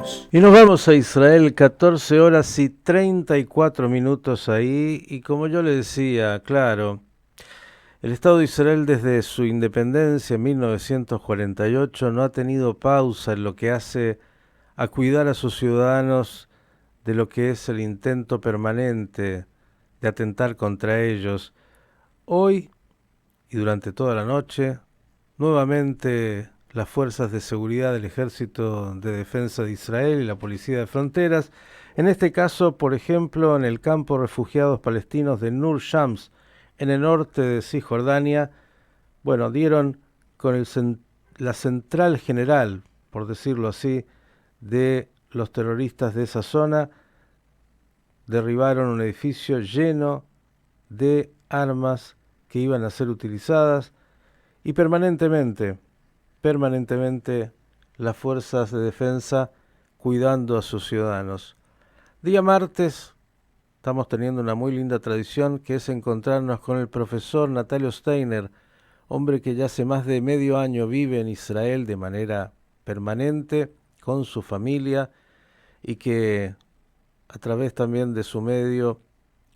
volvemos. Y nos vamos a Israel, 14 horas y 34 minutos ahí. Y como yo le decía, claro, el Estado de Israel desde su independencia en 1948 no ha tenido pausa en lo que hace a cuidar a sus ciudadanos de lo que es el intento permanente de atentar contra ellos. Hoy y durante toda la noche, nuevamente las fuerzas de seguridad del Ejército de Defensa de Israel y la Policía de Fronteras, en este caso, por ejemplo, en el campo de refugiados palestinos de Nur Shams, en el norte de Cisjordania, bueno, dieron con la central general, por decirlo así, de los terroristas de esa zona, derribaron un edificio lleno de armas que iban a ser utilizadas y permanentemente las fuerzas de defensa cuidando a sus ciudadanos. Día martes estamos teniendo una muy linda tradición que es encontrarnos con el profesor Natalio Steiner, hombre que ya hace más de medio año vive en Israel de manera permanente con su familia y que a través también de su medio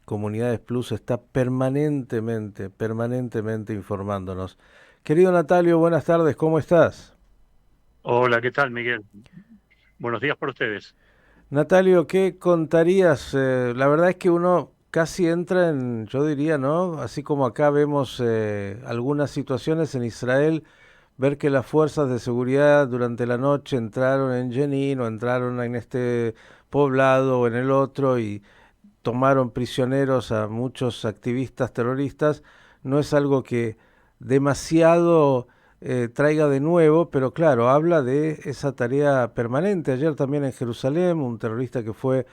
Comunidades Plus está permanentemente informándonos. Querido Natalio, buenas tardes, ¿cómo estás? Hola, ¿qué tal, Miguel? Buenos días para ustedes. Natalio, ¿qué contarías? La verdad es que uno casi entra en, yo diría, ¿no? Así como acá vemos algunas situaciones en Israel, ver que las fuerzas de seguridad durante la noche entraron en Jenin o entraron en este poblado o en el otro y tomaron prisioneros a muchos activistas terroristas, no es algo que demasiado traiga de nuevo, pero claro, habla de esa tarea permanente. Ayer también en Jerusalén, un terrorista que fue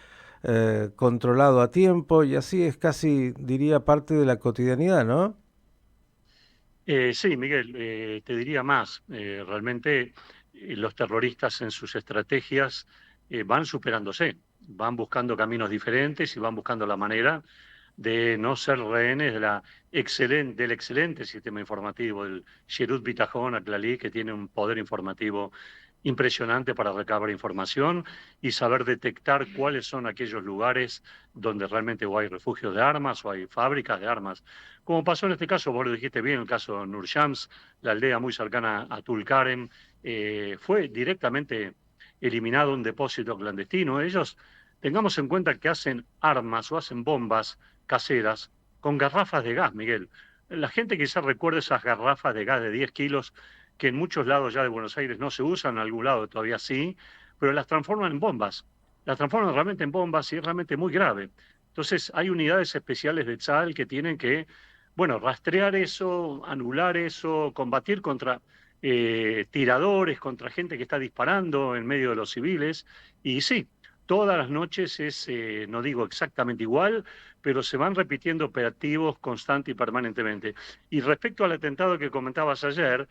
controlado a tiempo, y así es casi, diría, parte de la cotidianidad, ¿no? Sí, Miguel, te diría más. Realmente los terroristas en sus estrategias van superándose, van buscando caminos diferentes y van buscando la manera de no ser rehenes del excelente sistema informativo, del Sherut Bitachon Aklali, que tiene un poder informativo impresionante para recabar información y saber detectar cuáles son aquellos lugares donde realmente o hay refugios de armas o hay fábricas de armas. Como pasó en este caso, vos lo dijiste bien, el caso de Nur Shams, la aldea muy cercana a Tulkarem, fue directamente eliminado un depósito clandestino. Ellos, tengamos en cuenta que hacen armas o hacen bombas caseras con garrafas de gas, Miguel. La gente quizás recuerde esas garrafas de gas de 10 kilos que en muchos lados ya de Buenos Aires no se usan, en algún lado todavía sí, pero las transforman en bombas. Las transforman realmente en bombas y es realmente muy grave. Entonces, hay unidades especiales de Tzal que tienen que, bueno, rastrear eso, anular eso, combatir contra tiradores, contra gente que está disparando en medio de los civiles. Y sí, todas las noches es, no digo exactamente igual, pero se van repitiendo operativos constante y permanentemente. Y respecto al atentado que comentabas ayer,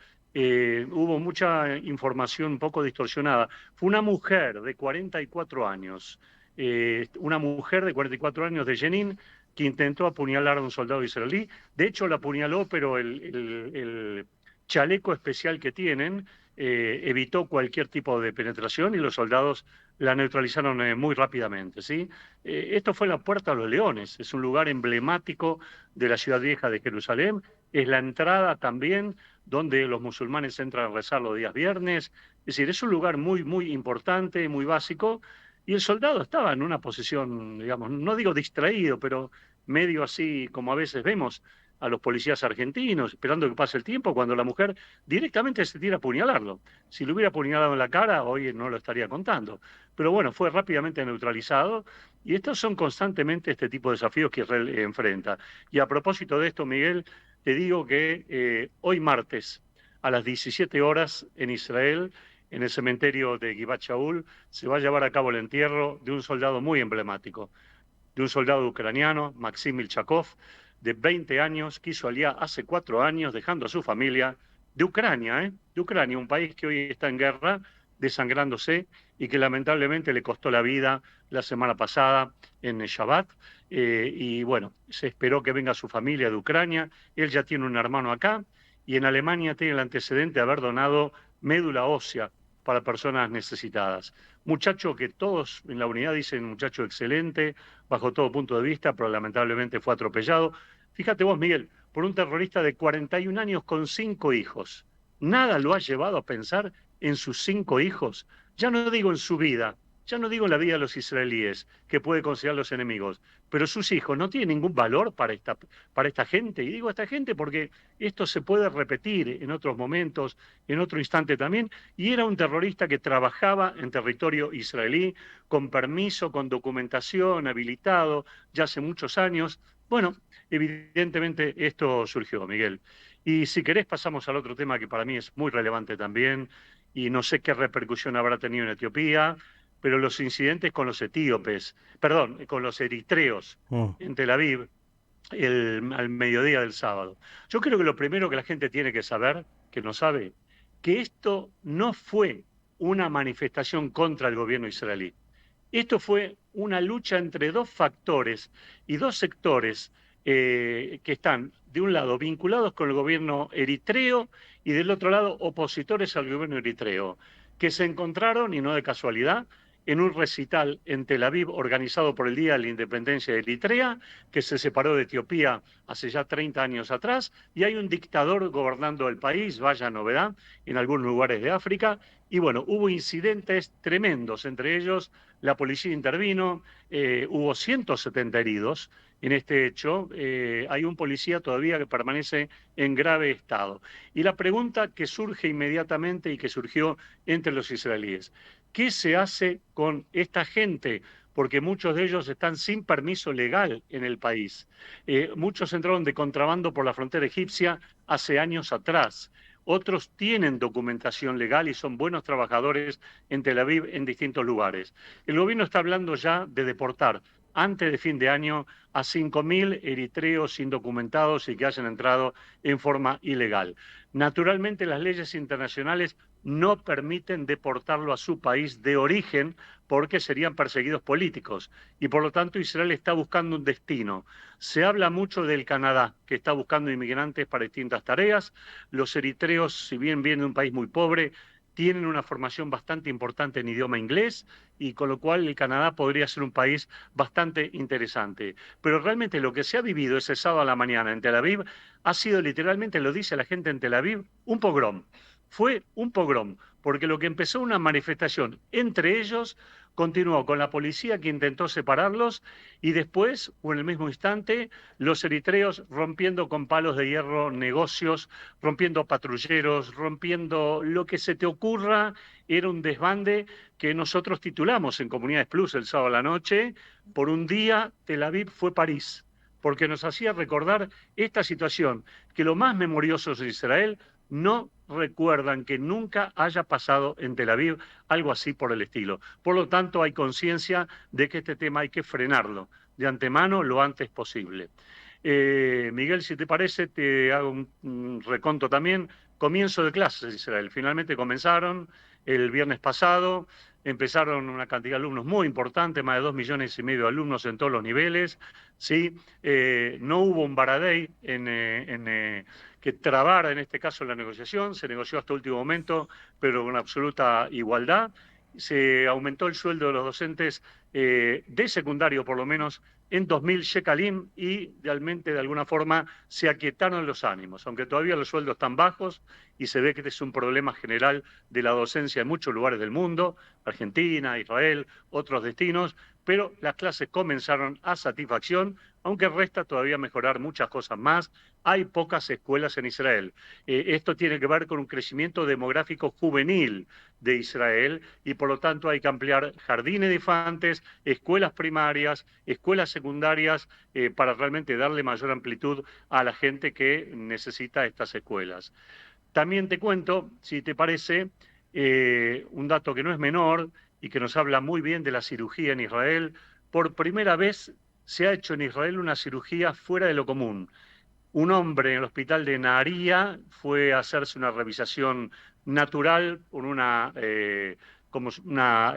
hubo mucha información un poco distorsionada. Fue una mujer de 44 años, una mujer de 44 años de Jenin, que intentó apuñalar a un soldado israelí. De hecho, la apuñaló, pero el chaleco especial que tienen evitó cualquier tipo de penetración y los soldados la neutralizaron muy rápidamente, ¿sí? Esto fue la Puerta a los Leones, es un lugar emblemático de la ciudad vieja de Jerusalén, es la entrada también donde los musulmanes entran a rezar los días viernes, es decir, es un lugar muy importante, muy básico, y el soldado estaba en una posición, digamos, no digo distraído, pero medio así como a veces vemos a los policías argentinos, esperando que pase el tiempo, cuando la mujer directamente se tira a apuñalarlo. Si lo hubiera apuñalado en la cara, hoy no lo estaría contando. Pero bueno, fue rápidamente neutralizado y estos son constantemente este tipo de desafíos que Israel enfrenta. Y a propósito de esto, Miguel, te digo que hoy martes a las 17 horas en Israel, en el cementerio de Givat Shaul, se va a llevar a cabo el entierro de un soldado muy emblemático, de un soldado ucraniano, Maxim Milchakov, de 20 años, que hizo alía hace 4 años, dejando a su familia de Ucrania, de Ucrania, un país que hoy está en guerra, desangrándose y que lamentablemente le costó la vida la semana pasada en Shabbat. Y bueno, se esperó que venga su familia de Ucrania. Él ya tiene un hermano acá y en Alemania tiene el antecedente de haber donado médula ósea para personas necesitadas. Muchacho que todos en la unidad dicen muchacho excelente, bajo todo punto de vista, pero lamentablemente fue atropellado. Fíjate vos, Miguel, por un terrorista de 41 años con 5 hijos. Nada lo ha llevado a pensar en sus 5 hijos. Ya no digo en su vida, ya no digo en la vida de los israelíes, que puede considerar los enemigos, pero sus hijos no tienen ningún valor para esta gente. Y digo esta gente porque esto se puede repetir en otros momentos, en otro instante también. Y era un terrorista que trabajaba en territorio israelí, con permiso, con documentación, habilitado, ya hace muchos años. Bueno, evidentemente esto surgió, Miguel. Y si querés pasamos al otro tema que para mí es muy relevante también, y no sé qué repercusión habrá tenido en Etiopía, pero los incidentes con los etíopes, perdón, con los eritreos Mm. en Tel Aviv al mediodía del sábado. Yo creo que lo primero que la gente tiene que saber, que no sabe, que esto no fue una manifestación contra el gobierno israelí. Esto fue una lucha entre dos factores y dos sectores que están, de un lado, vinculados con el gobierno eritreo y del otro lado, opositores al gobierno eritreo, que se encontraron, y no de casualidad, en un recital en Tel Aviv organizado por el Día de la Independencia de Eritrea, que se separó de Etiopía hace ya 30 años atrás, y hay un dictador gobernando el país, vaya novedad, en algunos lugares de África, y bueno, hubo incidentes tremendos, entre ellos la policía intervino, hubo 170 heridos en este hecho, hay un policía todavía que permanece en grave estado. Y la pregunta que surge inmediatamente y que surgió entre los israelíes, ¿qué se hace con esta gente? Porque muchos de ellos están sin permiso legal en el país. Muchos entraron de contrabando por la frontera egipcia hace años atrás. Otros tienen documentación legal y son buenos trabajadores en Tel Aviv, en distintos lugares. El gobierno está hablando ya de deportar antes de fin de año a 5.000 eritreos indocumentados y que hayan entrado en forma ilegal. Naturalmente, las leyes internacionales no permiten deportarlo a su país de origen porque serían perseguidos políticos y por lo tanto Israel está buscando un destino. Se habla mucho del Canadá, que está buscando inmigrantes para distintas tareas. Los eritreos, si bien vienen de un país muy pobre, tienen una formación bastante importante en idioma inglés y con lo cual el Canadá podría ser un país bastante interesante. Pero realmente lo que se ha vivido ese sábado a la mañana en Tel Aviv ha sido literalmente, lo dice la gente en Tel Aviv, un pogrom. Fue un pogrom, porque lo que empezó una manifestación entre ellos continuó con la policía que intentó separarlos y después, o en el mismo instante, los eritreos rompiendo con palos de hierro negocios, rompiendo patrulleros, rompiendo lo que se te ocurra. Era un desbande que nosotros titulamos en Comunidades Plus el sábado a la noche, por un día Tel Aviv fue París, porque nos hacía recordar esta situación, que lo más memorioso de Israel no recuerdan que nunca haya pasado en Tel Aviv algo así por el estilo. Por lo tanto, hay conciencia de que este tema hay que frenarlo de antemano lo antes posible. Miguel, si te parece, te hago un reconto también. Comienzo de clases en Israel. Finalmente comenzaron el viernes pasado. Empezaron una cantidad de alumnos muy importante, más de 2,5 millones de alumnos en todos los niveles. ¿Sí? No hubo un baradei que trabara en este caso la negociación. Se negoció hasta el último momento, pero con absoluta igualdad. Se aumentó el sueldo de los docentes de secundario, por lo menos, en 2.000 shekalim y realmente de alguna forma se aquietaron los ánimos, aunque todavía los sueldos están bajos y se ve que este es un problema general de la docencia en muchos lugares del mundo, Argentina, Israel, otros destinos, pero las clases comenzaron a satisfacción, aunque resta todavía mejorar muchas cosas más. Hay pocas escuelas en Israel. Esto tiene que ver con un crecimiento demográfico juvenil de Israel y por lo tanto hay que ampliar jardines de infantes, escuelas primarias, escuelas secundarias para realmente darle mayor amplitud a la gente que necesita estas escuelas. También te cuento, si te parece, un dato que no es menor y que nos habla muy bien de la cirugía en Israel. Por primera vez se ha hecho en Israel una cirugía fuera de lo común. Un hombre en el hospital de Naharía fue a hacerse una revisación natural con una, como una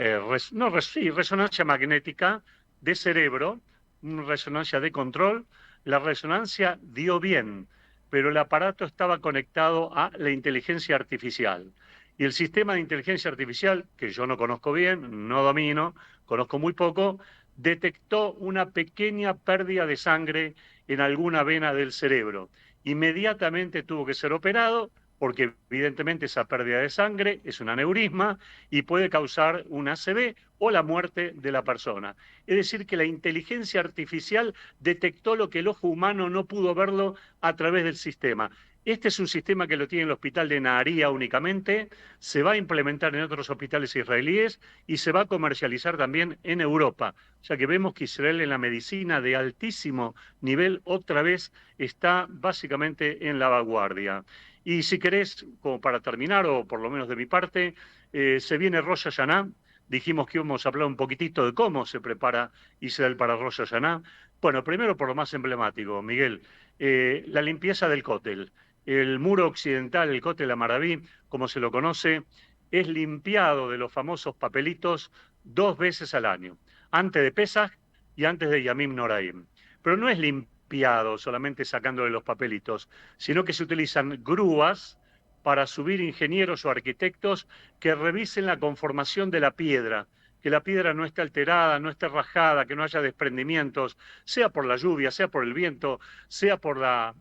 no, sí, resonancia magnética de cerebro, una resonancia de control. La resonancia dio bien, pero el aparato estaba conectado a la inteligencia artificial. Y el sistema de inteligencia artificial, que yo no conozco bien, no domino, conozco muy poco, detectó una pequeña pérdida de sangre en alguna vena del cerebro. Inmediatamente tuvo que ser operado porque evidentemente esa pérdida de sangre es un aneurisma y puede causar un ACV o la muerte de la persona. Es decir, que la inteligencia artificial detectó lo que el ojo humano no pudo verlo a través del sistema. Este es un sistema que lo tiene el hospital de Naharía únicamente, se va a implementar en otros hospitales israelíes y se va a comercializar también en Europa. O sea que vemos que Israel en la medicina de altísimo nivel otra vez está básicamente en la vanguardia. Y si querés, como para terminar, o por lo menos de mi parte, se viene Rosh Hashanah. Dijimos que íbamos a hablar un poquitito de cómo se prepara Israel para Rosh Hashanah. Bueno, primero por lo más emblemático, Miguel, la limpieza del cótel. El muro occidental, el Kotel Amaraví, como se lo conoce, es limpiado de los famosos papelitos 2 veces al año, antes de Pesaj y antes de Yamim Noraim. Pero no es limpiado solamente sacándole los papelitos, sino que se utilizan grúas para subir ingenieros o arquitectos que revisen la conformación de la piedra, que la piedra no esté alterada, no esté rajada, que no haya desprendimientos, sea por la lluvia, sea por el viento, sea por la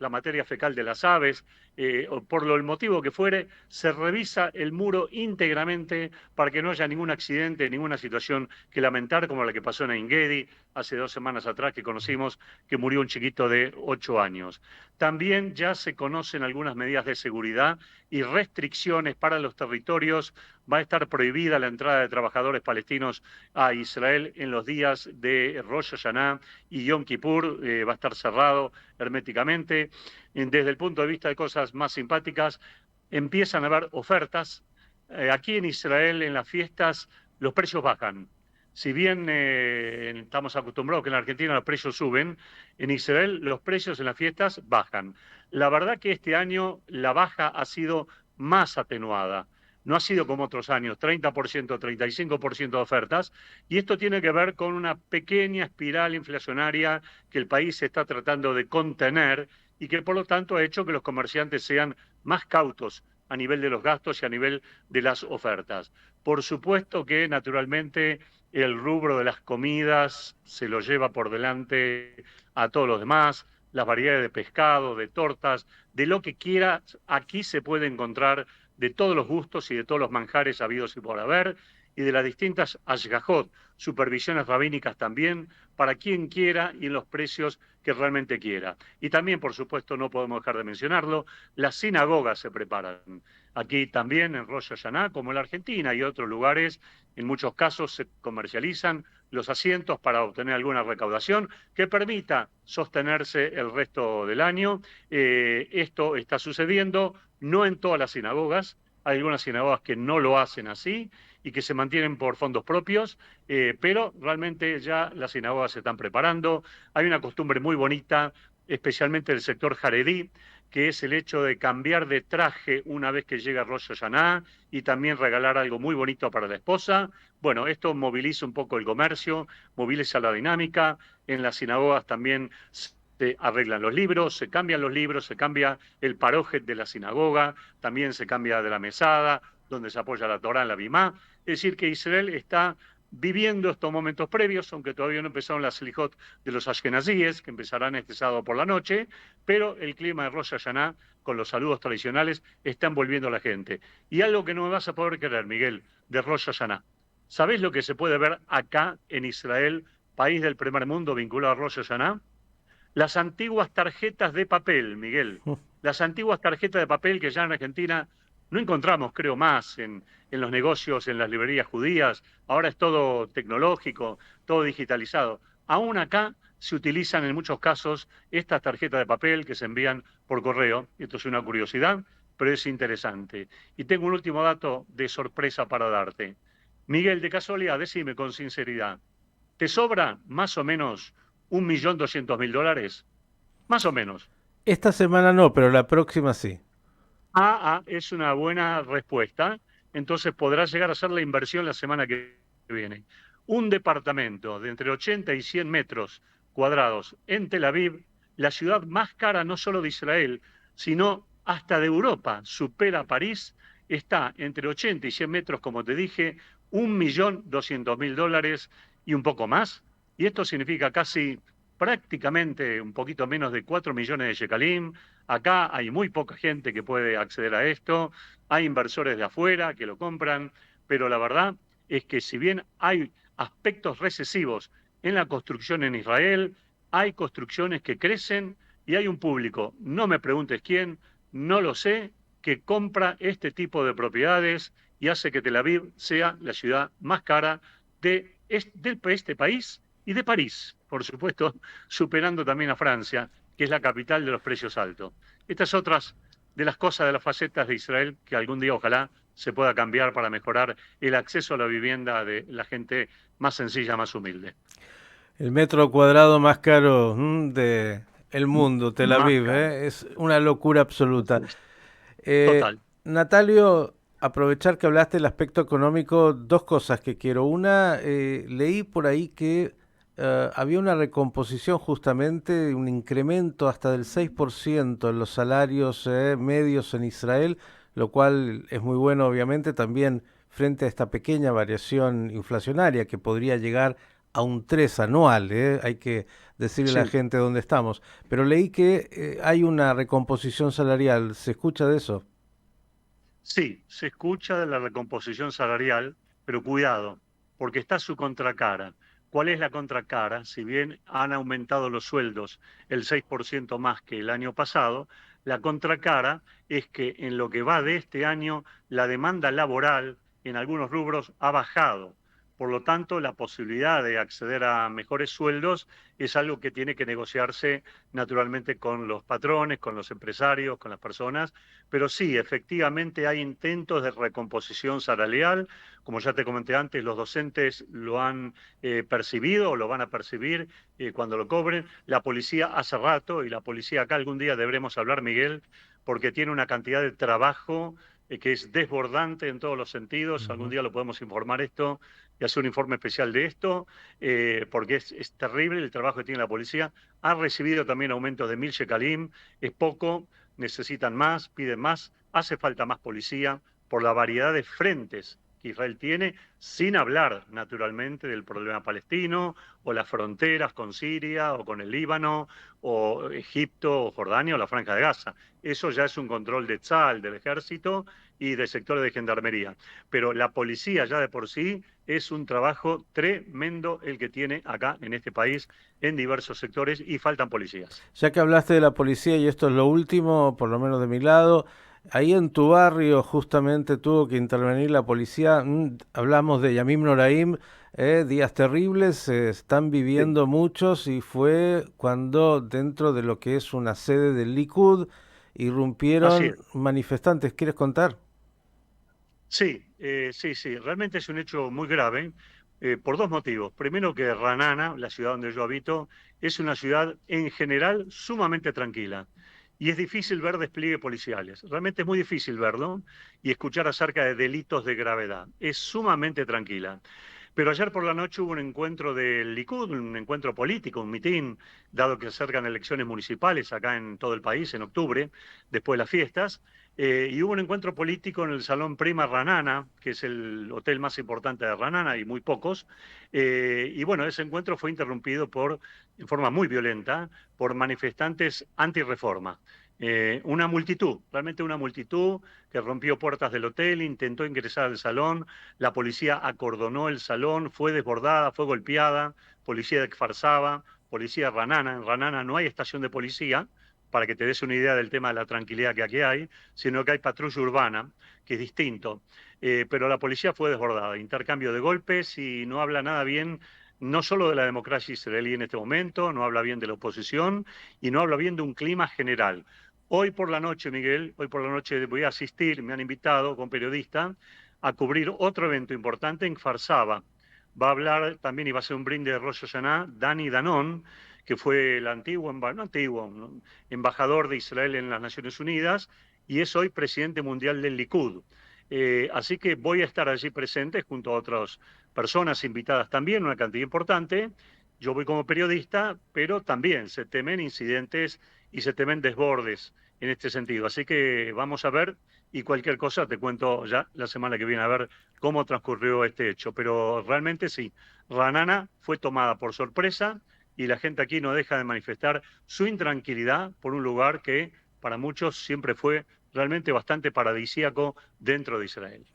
materia fecal de las aves, o por el motivo que fuere, se revisa el muro íntegramente para que no haya ningún accidente, ninguna situación que lamentar, como la que pasó en Engedi hace 2 semanas atrás, que conocimos que murió un chiquito de 8 años. También ya se conocen algunas medidas de seguridad y restricciones para los territorios. Va a estar prohibida la entrada de trabajadores palestinos a Israel en los días de Rosh Hashanah y Yom Kippur, va a estar cerrado herméticamente. Desde el punto de vista de cosas más simpáticas, empiezan a haber ofertas. Aquí en Israel, en las fiestas, los precios bajan. Si bien estamos acostumbrados que en la Argentina los precios suben, en Israel los precios en las fiestas bajan. La verdad que este año la baja ha sido más atenuada. No ha sido como otros años, 30%, 35% de ofertas, y esto tiene que ver con una pequeña espiral inflacionaria que el país está tratando de contener y que por lo tanto ha hecho que los comerciantes sean más cautos a nivel de los gastos y a nivel de las ofertas. Por supuesto que naturalmente el rubro de las comidas se lo lleva por delante a todos los demás, las variedades de pescado, de tortas, de lo que quiera, aquí se puede encontrar de todos los gustos y de todos los manjares habidos y por haber, y de las distintas ashgahot, supervisiones rabínicas también, para quien quiera y en los precios que realmente quiera. Y también, por supuesto, no podemos dejar de mencionarlo, las sinagogas se preparan. Aquí también en Rosh Hashanah, como en la Argentina y otros lugares, en muchos casos se comercializan los asientos para obtener alguna recaudación que permita sostenerse el resto del año. Esto está sucediendo no en todas las sinagogas, hay algunas sinagogas que no lo hacen así y que se mantienen por fondos propios, pero realmente ya las sinagogas se están preparando. Hay una costumbre muy bonita, especialmente del sector jaredí, que es el hecho de cambiar de traje una vez que llega Rosh Hashanah y también regalar algo muy bonito para la esposa. Bueno, esto moviliza un poco el comercio, moviliza la dinámica. En las sinagogas también se arreglan los libros, se cambian los libros, se cambia el parojet de la sinagoga, también se cambia de la mesada, donde se apoya la Torá en la Bimá. Es decir, que Israel está viviendo estos momentos previos, aunque todavía no empezaron las selijot de los ashkenazíes, que empezarán este sábado por la noche, pero el clima de Rosh Hashanah, con los saludos tradicionales, está envolviendo a la gente. Y algo que no me vas a poder creer, Miguel, de Rosh Hashanah. ¿Sabés lo que se puede ver acá en Israel, país del primer mundo vinculado a Rosh Hashanah? Las antiguas tarjetas de papel, Miguel. Las antiguas tarjetas de papel que ya en Argentina no encontramos, creo, más en los negocios, en las librerías judías. Ahora es todo tecnológico, todo digitalizado. Aún acá se utilizan en muchos casos estas tarjetas de papel que se envían por correo. Esto es una curiosidad, pero es interesante. Y tengo un último dato de sorpresa para darte. Miguel, de casualidad, decime con sinceridad, ¿te sobra más o menos 1.200.000 dólares? Más o menos. Esta semana no, pero la próxima sí. Es una buena respuesta. Entonces podrás llegar a hacer la inversión la semana que viene. Un departamento de entre 80 y 100 metros cuadrados en Tel Aviv, la ciudad más cara no solo de Israel, sino hasta de Europa, supera a París está entre 80 y 100 metros, como te dije, 1.200.000 dólares y un poco más. Y esto significa casi prácticamente un poquito menos de 4 millones de shekalim. Acá hay muy poca gente que puede acceder a esto. Hay inversores de afuera que lo compran, pero la verdad es que si bien hay aspectos recesivos en la construcción en Israel, hay construcciones que crecen y hay un público, no me preguntes quién, no lo sé, que compra este tipo de propiedades y hace que Tel Aviv sea la ciudad más cara de este país y de París, por supuesto, superando también a Francia, que es la capital de los precios altos. Estas otras de las cosas, de las facetas de Israel que algún día ojalá se pueda cambiar para mejorar el acceso a la vivienda de la gente más sencilla, más humilde. El metro cuadrado más caro de el mundo, Tel Más Aviv, caro. es una locura absoluta. Total. Natalio, aprovechar que hablaste del aspecto económico, dos cosas que quiero. Una, leí por ahí que había una recomposición justamente, un incremento hasta del 6% en los salarios medios en Israel, lo cual es muy bueno obviamente también frente a esta pequeña variación inflacionaria que podría llegar a un 3 anual. Hay que decirle a la Sí, gente dónde estamos. Pero leí que hay una recomposición salarial. ¿Se escucha de eso? sí, se escucha de la recomposición salarial, pero cuidado, porque está su contracara. ¿Cuál es la contracara? Si bien han aumentado los sueldos el 6% más que el año pasado, la contracara es que en lo que va de este año, la demanda laboral en algunos rubros ha bajado. Por lo tanto, la posibilidad de acceder a mejores sueldos es algo que tiene que negociarse naturalmente con los patrones, con los empresarios, con las personas, pero sí, efectivamente hay intentos de recomposición salarial. Como ya te comenté antes, los docentes lo han percibido o lo van a percibir cuando lo cobren. La policía hace rato, y la policía acá algún día deberemos hablar, Miguel, porque tiene una cantidad de trabajo que es desbordante en todos los sentidos. Algún Ujú. día lo podemos informar esto y hacer un informe especial de esto, porque es terrible el trabajo que tiene la policía. Ha recibido también aumentos de 1.000 shekalim, es poco, necesitan más, piden más, hace falta más policía por la variedad de frentes que Israel tiene, sin hablar naturalmente del problema palestino o las fronteras con Siria o con el Líbano o Egipto o Jordania o la Franja de Gaza. Eso ya es un control de Tzal, del ejército y de sectores de gendarmería. Pero la policía ya de por sí es un trabajo tremendo el que tiene acá en este país en diversos sectores y faltan policías. Ya que hablaste de la policía, y esto es lo último, por lo menos de mi lado, ahí en tu barrio justamente tuvo que intervenir la policía. Hablamos de Yamim Noraim, días terribles, se están Sí, viviendo muchos y fue cuando dentro de lo que es una sede del Likud así irrumpieron es. manifestantes. ¿Quieres contar? Sí, sí, sí, realmente es un hecho muy grave por dos motivos. Primero que Ranana, la ciudad donde yo habito, es una ciudad en general sumamente tranquila y es difícil ver despliegue policiales. Realmente es muy difícil verlo y escuchar acerca de delitos de gravedad. Es sumamente tranquila. Pero ayer por la noche hubo un encuentro del Likud, un encuentro político, un mitin, dado que se acercan elecciones municipales acá en todo el país en octubre, después de las fiestas. Y hubo un encuentro político en el Salón Prima Ranana, que es el hotel más importante de Ranana, y muy pocos. Y bueno, ese encuentro fue interrumpido en forma muy violenta, por manifestantes antirreforma. Una multitud, realmente una multitud que rompió puertas del hotel, intentó ingresar al salón, la policía acordonó el salón, fue desbordada, fue golpeada, policía de Kfar policía de Ranana. En Ranana no hay estación de policía, para que te des una idea del tema de la tranquilidad que aquí hay, sino que hay patrulla urbana, que es distinto. Pero la policía fue desbordada, intercambio de golpes y no habla nada bien, no solo de la democracia israelí en este momento, no habla bien de la oposición y no habla bien de un clima general. Hoy por la noche, Miguel, hoy por la noche voy a asistir, me han invitado con periodista a cubrir otro evento importante en Kfar Saba. Va a hablar también y va a ser un brinde de Rosh Hashanah, Dani Danon, que fue el antiguo, no antiguo, ¿no? Embajador de Israel en las Naciones Unidas y es hoy presidente mundial del Likud. Así que voy a estar allí presente junto a otras personas invitadas también, una cantidad importante. Yo voy como periodista, pero también se temen incidentes y se temen desbordes en este sentido. Así que vamos a ver y cualquier cosa te cuento ya la semana que viene a ver cómo transcurrió este hecho. Pero realmente sí, Ranana fue tomada por sorpresa y la gente aquí no deja de manifestar su intranquilidad por un lugar que para muchos siempre fue realmente bastante paradisíaco dentro de Israel.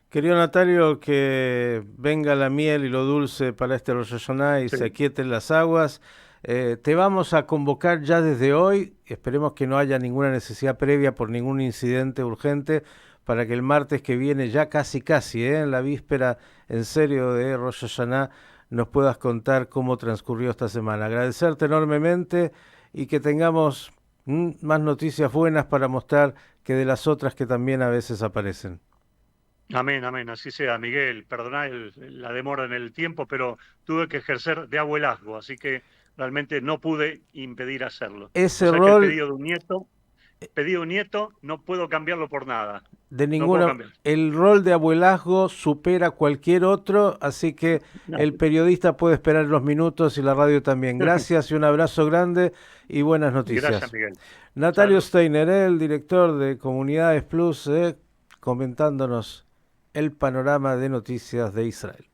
Querido Natalio, que venga la miel y lo dulce para este Rosh Hashanah y Sí. se aquieten las aguas. Te vamos a convocar ya desde hoy, esperemos que no haya ninguna necesidad previa por ningún incidente urgente, para que el martes que viene, ya casi, en la víspera en serio de Rosh Hashanah, nos puedas contar cómo transcurrió esta semana. Agradecerte enormemente y que tengamos más noticias buenas para mostrar que de las otras que también a veces aparecen. Amén, amén, así sea. Miguel, perdoná la demora en el tiempo, pero tuve que ejercer de abuelazgo, así que realmente no pude impedir hacerlo. O Ese sea que el rol pedido de un nieto, no puedo cambiarlo por nada. de No puedo ninguna, cambiar. el rol de abuelazgo supera cualquier otro, así que No. el periodista puede esperar los minutos y la radio también. Gracias y un abrazo grande y buenas Gracias, noticias. Miguel. Natalio Salud. Steiner, el director de Comunidades Plus, comentándonos el panorama de noticias de Israel.